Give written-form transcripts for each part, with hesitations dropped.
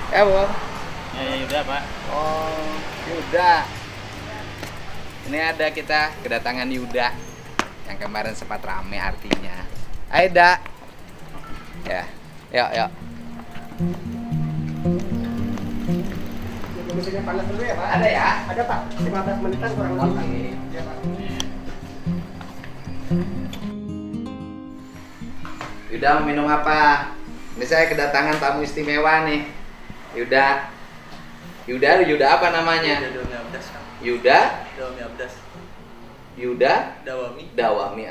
Ya, Bang. Ya udah Pak. Oh, Yuda. Ini ada kita kedatangan Yuda yang kemarin sempat rame artinya. Aida. Ya, yuk, yuk. Mesinnya panas dulu ya, Pak? Ada ya? Ada, Pak. 15 menitan kurang lebih, Pak. Oke. Iya, Pak. Yuda mau minum apa? Ini saya kedatangan tamu istimewa nih. Yuda. Yuda apa namanya? Dawami Abdas Kang. Yuda, Dawami Abdas. Yuda, Dawami Dawami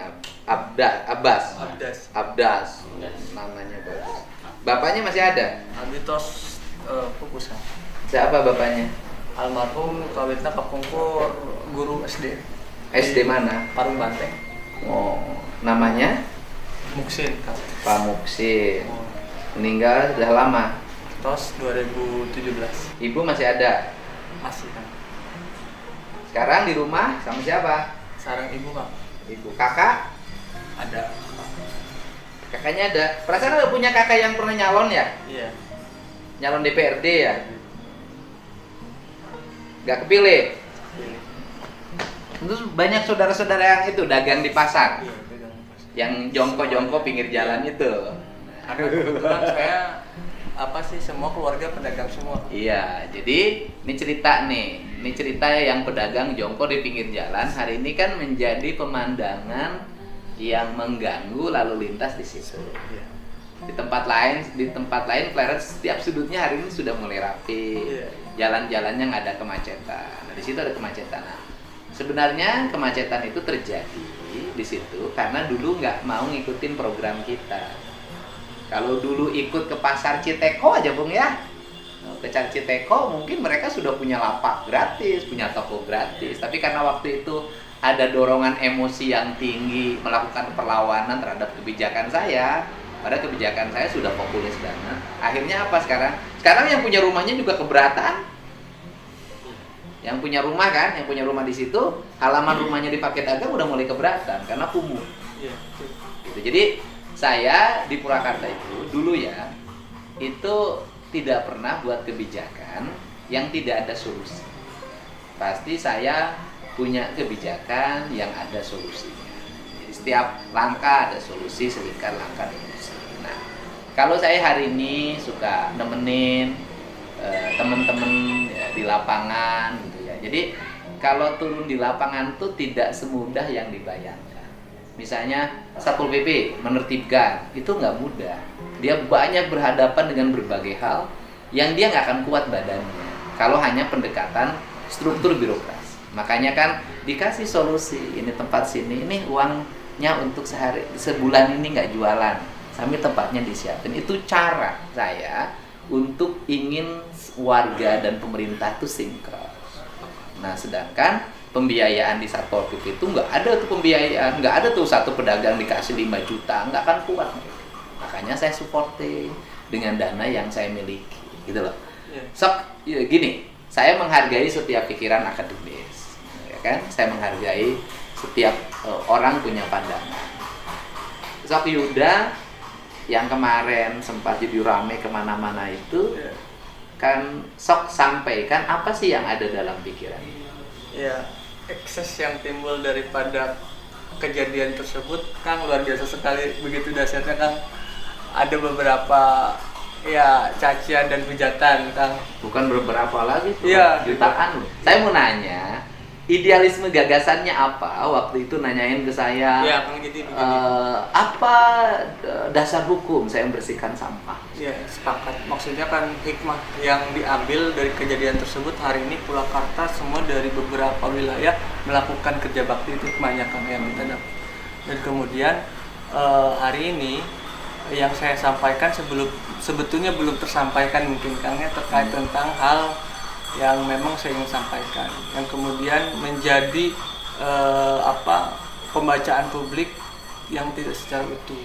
Abbas. Abdas. Abdas. Namanya bagus. Bapaknya masih ada? Abitos pupus Kang. Siapa bapaknya? Almarhum kawitna kapungkur guru SD. SD mana? Parung Banteng. Oh, namanya Muksin Kang. Pak Muksin. Oh, Meninggal sudah lama. Tos 2017. Ibu masih ada. Masih Kang. Sekarang di rumah sama siapa? Sarang ibu Kang. Ibu. Kakak? Ada. Kakaknya ada. Perasaan ada punya kakak yang pernah nyalon ya? Iya. Nyalon DPRD ya? Gak kepilih. Terus banyak saudara-saudara yang itu dagang di pasar, Iya, pegang pas. yang jongko-jongko pinggir jalan itu. Karena kebetulan saya apa sih semua keluarga pedagang semua. Iya, jadi ini cerita nih. Ini cerita yang pedagang jongko di pinggir jalan hari ini kan menjadi pemandangan yang mengganggu lalu lintas di situ. Iya. Di tempat lain Clarence setiap sudutnya hari ini sudah mulai rapi. Iya. Jalan-jalannya nggak ada kemacetan. Nah, di situ ada kemacetan. Nah, sebenarnya kemacetan itu terjadi di situ karena dulu nggak mau ngikutin program kita. Kalau dulu ikut ke pasar Citeko aja, Bung ya. Ke Citeko mungkin mereka sudah punya lapak gratis, punya toko gratis. Tapi karena waktu itu ada dorongan emosi yang tinggi melakukan perlawanan terhadap kebijakan saya. Pada kebijakan saya sudah populis dana. Akhirnya apa sekarang? Sekarang yang punya rumahnya juga keberatan. Yang punya rumah kan, yang punya rumah di situ, halaman rumahnya dipakai dagang udah mulai keberatan karena kumuh. Iya. Gitu. Jadi saya di Purwakarta itu dulu ya, itu tidak pernah buat kebijakan yang tidak ada solusi. Pasti saya punya kebijakan yang ada solusinya. Jadi setiap langkah ada solusi, selingkar langkah ada solusi. Nah, kalau saya hari ini suka nemenin teman-teman ya, di lapangan gitu ya. Jadi kalau turun di lapangan tuh tidak semudah yang dibayangkan. Misalnya Satpol PP menertibkan, itu nggak mudah. Dia banyak berhadapan dengan berbagai hal yang dia nggak akan kuat badannya kalau hanya pendekatan struktur birokrasi. Makanya kan dikasih solusi, ini tempat sini, ini uangnya untuk sebulan ini nggak jualan, sampai tempatnya disiapin. Itu cara saya untuk ingin warga dan pemerintah itu sinkron. Nah, sedangkan pembiayaan di Satpol PP itu nggak ada tuh pembiayaan, nggak ada tuh satu pedagang dikasih 5 juta, nggak akan kuat. Makanya saya supporting dengan dana yang saya miliki, gitu loh. Sok, ya gini, saya menghargai setiap pikiran akademis, ya kan? Saya menghargai setiap orang punya pandangan. Sok Yuda yang kemarin sempat jadi rame kemana-mana itu, kan sok sampaikan apa sih yang ada dalam pikiran. Ya, ekses yang timbul daripada kejadian tersebut Kang luar biasa sekali, begitu dahsyatnya Kang. Ada beberapa ya cacian dan hujatan Kang. Bukan beberapa lagi tuh, Iya, jutaan loh. Saya mau nanya, idealisme gagasannya apa waktu itu nanyain ke saya? Ya, Kang jadi begini. Apa dasar hukum saya membersihkan sampah? Ya, sepakat. Maksudnya kan hikmah yang diambil dari kejadian tersebut hari ini Purwakarta semua dari beberapa wilayah melakukan kerja bakti itu kebanyakan yang kita dapat. Dan kemudian hari ini yang saya sampaikan sebetulnya belum tersampaikan mungkin Kang ya, terkait tentang hal yang memang saya ingin sampaikan yang kemudian menjadi pembacaan publik yang tidak secara utuh.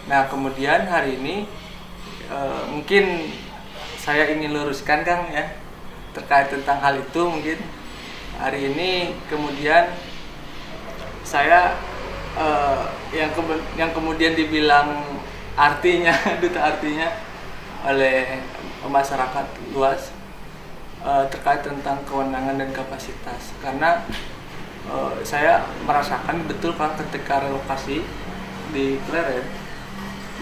Nah, kemudian hari ini mungkin saya ingin luruskan Kang ya terkait tentang hal itu. Mungkin hari ini kemudian saya yang kemudian dibilang artinya duta artinya oleh masyarakat luas terkait tentang kewenangan dan kapasitas. Karena saya merasakan betul kan ketika relokasi di Pleret,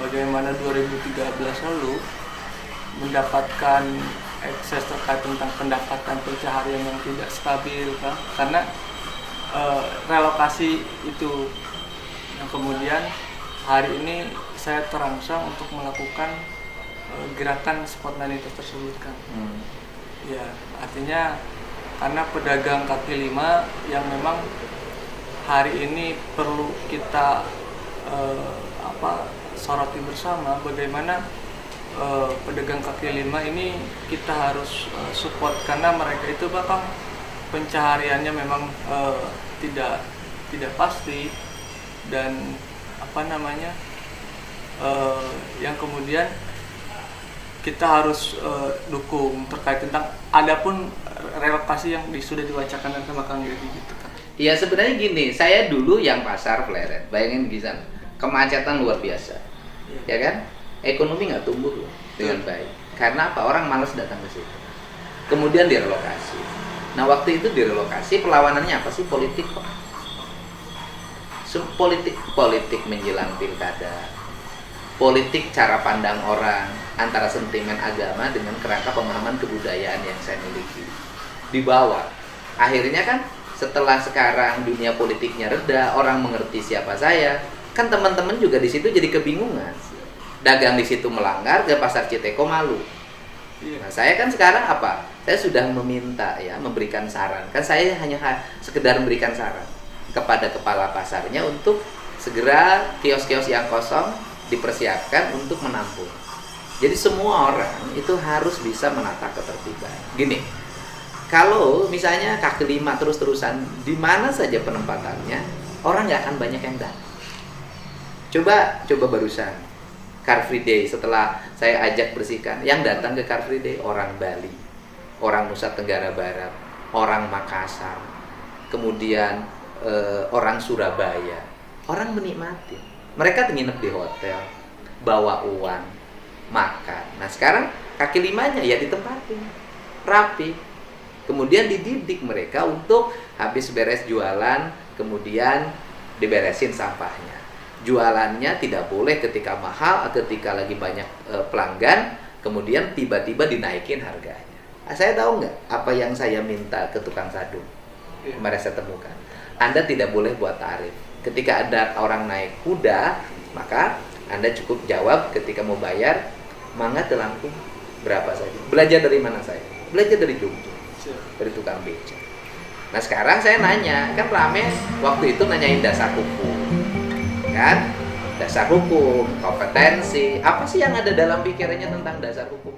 bagaimana 2013 lalu mendapatkan akses terkait tentang pendapatan pencaharian yang tidak stabil kan, karena relokasi itu yang kemudian hari ini saya terangsang untuk melakukan gerakan spontanitas tersebut kan. Ya, artinya karena pedagang kaki lima yang memang hari ini perlu kita soroti bersama, bagaimana pedagang kaki lima ini kita harus support, karena mereka itu bahkan pencahariannya memang tidak pasti, dan yang kemudian kita harus dukung terkait tentang adapun relokasi yang sudah diwacakan sama Kang Deddy gitu kan. Iya, sebenarnya gini, saya dulu yang pasar Pleret, bayangin bisa kemacetan luar biasa, ya kan? Ekonomi nggak tumbuh loh dengan baik. Karena apa? Orang malas datang ke situ. Kemudian direlokasi. Nah, waktu itu direlokasi, perlawanannya apa sih? Politik kok. Politik menjelang pilkada. Politik cara pandang orang antara sentimen agama dengan kerangka pemahaman kebudayaan yang saya miliki. Dibawa. Akhirnya kan setelah sekarang dunia politiknya reda, orang mengerti siapa saya, kan teman-teman juga di situ jadi kebingungan. Dagang di situ melanggar, ke pasar Citeko malu. Nah, saya kan sekarang apa? Saya sudah meminta ya, memberikan saran. Kan saya hanya sekedar memberikan saran kepada kepala pasarnya untuk segera kios-kios yang kosong dipersiapkan untuk menampung. Jadi semua orang itu harus bisa menata ketertiban. Gini, kalau misalnya kaki lima terus-terusan di mana saja penempatannya, orang nggak akan banyak yang datang. Coba barusan Car Free Day, setelah saya ajak bersihkan, yang datang ke Car Free Day orang Bali, orang Nusa Tenggara Barat, orang Makassar, kemudian orang Surabaya. Orang menikmati. Mereka nginep di hotel, bawa uang, makan. Nah, sekarang kaki limanya ya ditempatin, rapi. Kemudian dididik mereka untuk habis beres jualan, kemudian diberesin sampahnya. Jualannya tidak boleh ketika mahal, ketika lagi banyak pelanggan, kemudian tiba-tiba dinaikin harganya. Saya tahu nggak apa yang saya minta ke tukang sadung? Kemarin saya temukan, Anda tidak boleh buat tarif. Ketika ada orang naik kuda, maka Anda cukup jawab ketika mau bayar, mangga telangkung berapa saja. Belajar dari mana saya? Belajar dari Jogja, dari tukang beca. Nah, sekarang saya nanya, kan rame waktu itu nanyain dasar hukum. Kan? Dasar hukum, kompetensi, apa sih yang ada dalam pikirannya tentang dasar hukum?